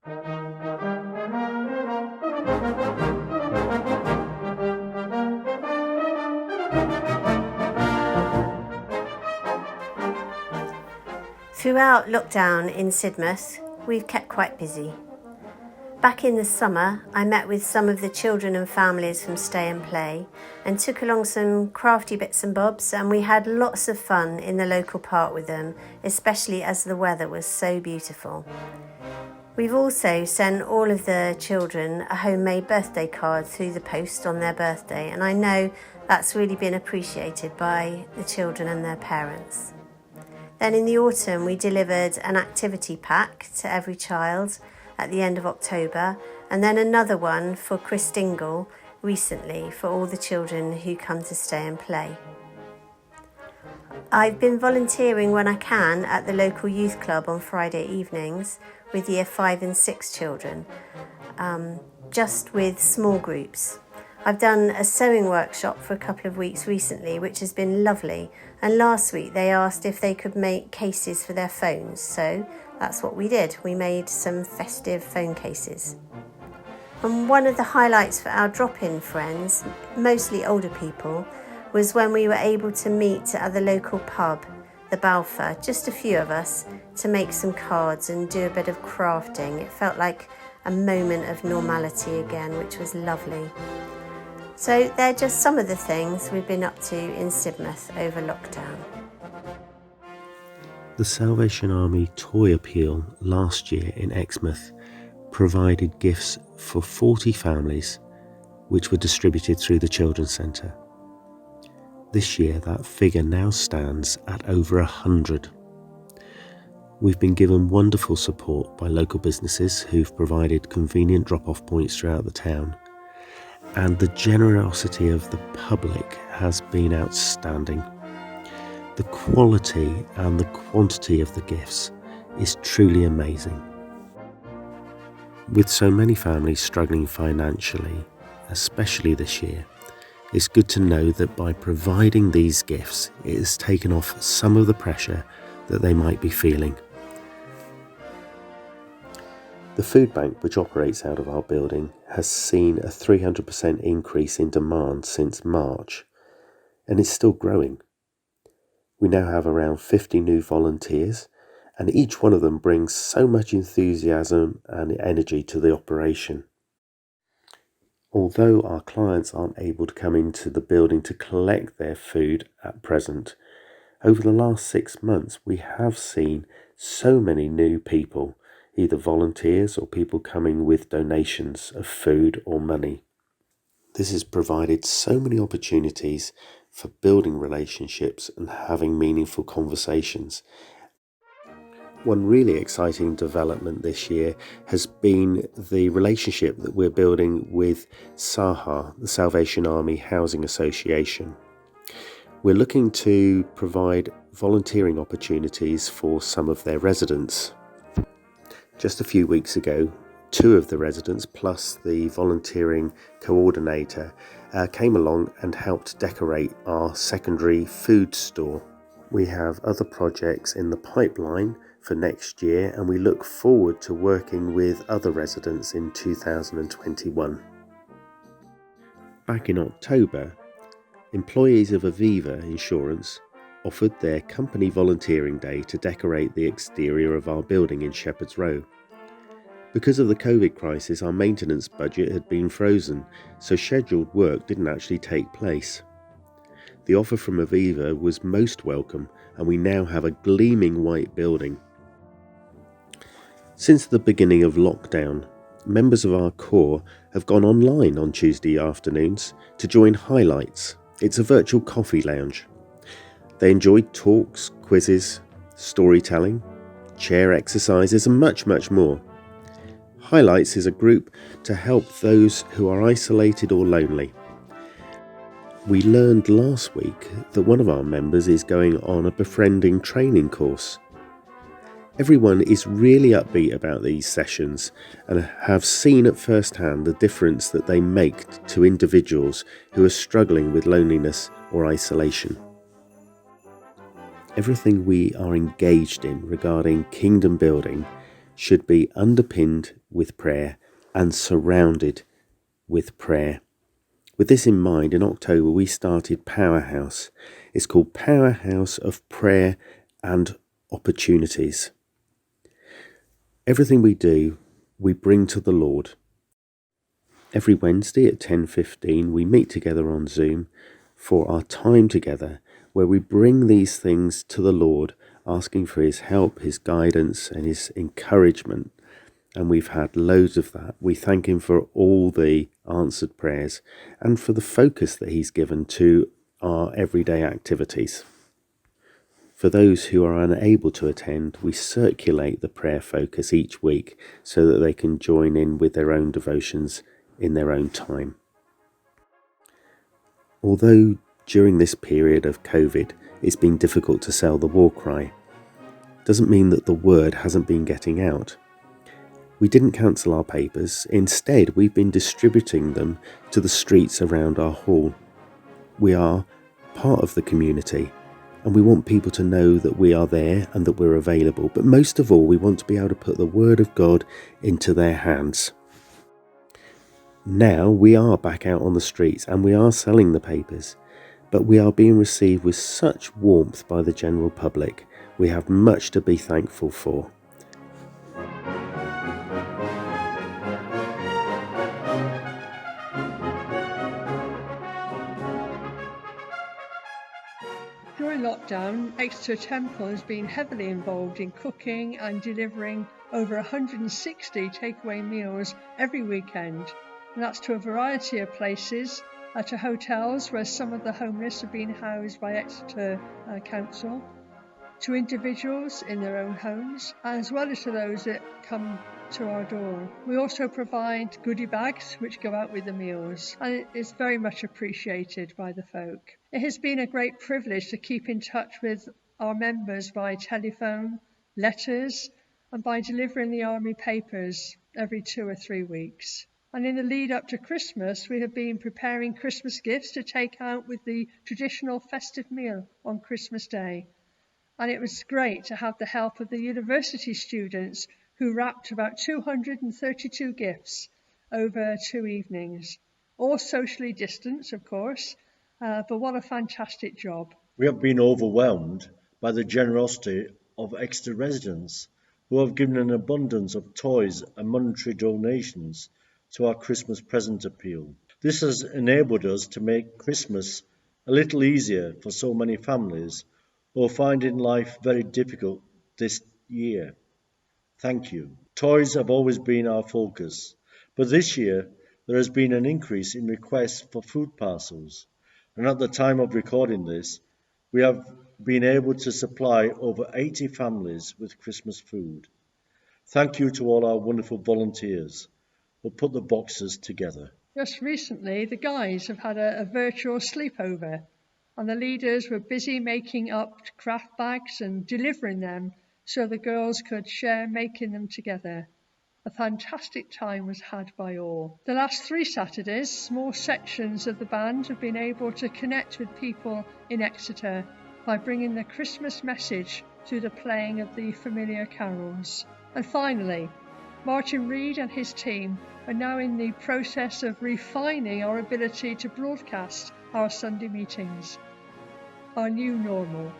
Throughout lockdown in Sidmouth, we've kept quite busy. Back in the summer, I met with some of the children and families from Stay and Play and took along some crafty bits and bobs, and we had lots of fun in the local park with them, especially as the weather was so beautiful. We've also sent all of the children a homemade birthday card through the post on their birthday, and I know that's really been appreciated by the children and their parents. Then in the autumn, we delivered an activity pack to every child at the end of October, and then another one for Chris Dingle recently for all the children who come to Stay and Play. I've been volunteering when I can at the local youth club on Friday evenings with year 5 and 6 children, just with small groups. I've done a sewing workshop for a couple of weeks recently, which has been lovely. And last week they asked if they could make cases for their phones. So that's what we did. We made some festive phone cases. And one of the highlights for our drop-in friends, mostly older people, was when we were able to meet at the local pub, the Balfour, just a few of us, to make some cards and do a bit of crafting. It felt like a moment of normality again, which was lovely. So they're just some of the things we've been up to in Sidmouth over lockdown. The Salvation Army toy appeal last year in Exmouth provided gifts for 40 families, which were distributed through the Children's Centre. This year that figure now stands at over 100. We've been given wonderful support by local businesses who've provided convenient drop-off points throughout the town. And the generosity of the public has been outstanding. The quality and the quantity of the gifts is truly amazing. With so many families struggling financially, especially this year, it's good to know that by providing these gifts, it has taken off some of the pressure that they might be feeling. The food bank, which operates out of our building, has seen a 300% increase in demand since March, and is still growing. We now have around 50 new volunteers, and each one of them brings so much enthusiasm and energy to the operation. Although our clients aren't able to come into the building to collect their food at present, over the last 6 months we have seen so many new people, either volunteers or people coming with donations of food or money. This has provided so many opportunities for building relationships and having meaningful conversations. One really exciting development this year has been the relationship that we're building with SAHA, the Salvation Army Housing Association. We're looking to provide volunteering opportunities for some of their residents. Just a few weeks ago, 2 of the residents plus the volunteering coordinator came along and helped decorate our secondary food store. We have other projects in the pipeline for next year, and we look forward to working with other residents in 2021. Back in October, employees of Aviva Insurance offered their company volunteering day to decorate the exterior of our building in Shepherd's Row. Because of the COVID crisis, our maintenance budget had been frozen, so scheduled work didn't actually take place. The offer from Aviva was most welcome, and we now have a gleaming white building. Since the beginning of lockdown, members of our corps have gone online on Tuesday afternoons to join Highlights. It's a virtual coffee lounge. They enjoyed talks, quizzes, storytelling, chair exercises and much more. Highlights is a group to help those who are isolated or lonely. We learned last week that one of our members is going on a befriending training course. Everyone is really upbeat about these sessions and have seen at first hand the difference that they make to individuals who are struggling with loneliness or isolation. Everything we are engaged in regarding kingdom building should be underpinned with prayer and surrounded with prayer. With this in mind, in October we started Powerhouse. It's called Powerhouse of Prayer and Opportunities. Everything we do, we bring to the Lord. Every Wednesday at 10:15 we meet together on Zoom for our time together, where we bring these things to the Lord, asking for his help, his guidance and his encouragement. And we've had loads of that. We thank him for all the answered prayers and for the focus that he's given to our everyday activities. For those who are unable to attend, we circulate the prayer focus each week so that they can join in with their own devotions in their own time. Although during this period of COVID it's been difficult to sell the war cry, doesn't mean that the word hasn't been getting out. We didn't cancel our papers. Instead, we've been distributing them to the streets around our hall. We are part of the community and we want people to know that we are there and that we're available. But most of all, we want to be able to put the word of God into their hands. Now we are back out on the streets and we are selling the papers, but we are being received with such warmth by the general public. We have much to be thankful for. During lockdown, Exeter Temple has been heavily involved in cooking and delivering over 160 takeaway meals every weekend. And that's to a variety of places, to hotels where some of the homeless have been housed by Exeter Council, to individuals in their own homes, as well as to those that come to our door. We also provide goodie bags which go out with the meals, and it is very much appreciated by the folk. It has been a great privilege to keep in touch with our members by telephone, letters, and by delivering the army papers every 2 or 3 weeks. And in the lead up to Christmas, we have been preparing Christmas gifts to take out with the traditional festive meal on Christmas Day. And it was great to have the help of the university students who wrapped about 232 gifts over 2 evenings, all socially distanced, of course, but what a fantastic job. We have been overwhelmed by the generosity of Exeter residents who have given an abundance of toys and monetary donations to our Christmas present appeal. This has enabled us to make Christmas a little easier for so many families who are finding life very difficult this year. Thank you. Toys have always been our focus, but this year there has been an increase in requests for food parcels, and at the time of recording this, we have been able to supply over 80 families with Christmas food. Thank you to all our wonderful volunteers who put the boxes together. Just recently, the guys have had a virtual sleepover, and the leaders were busy making up craft bags and delivering them so the girls could share making them together. A fantastic time was had by all. The last 3 Saturdays, small sections of the band have been able to connect with people in Exeter by bringing the Christmas message through the playing of the familiar carols. And finally, Martin Reed and his team are now in the process of refining our ability to broadcast our Sunday meetings, our new normal.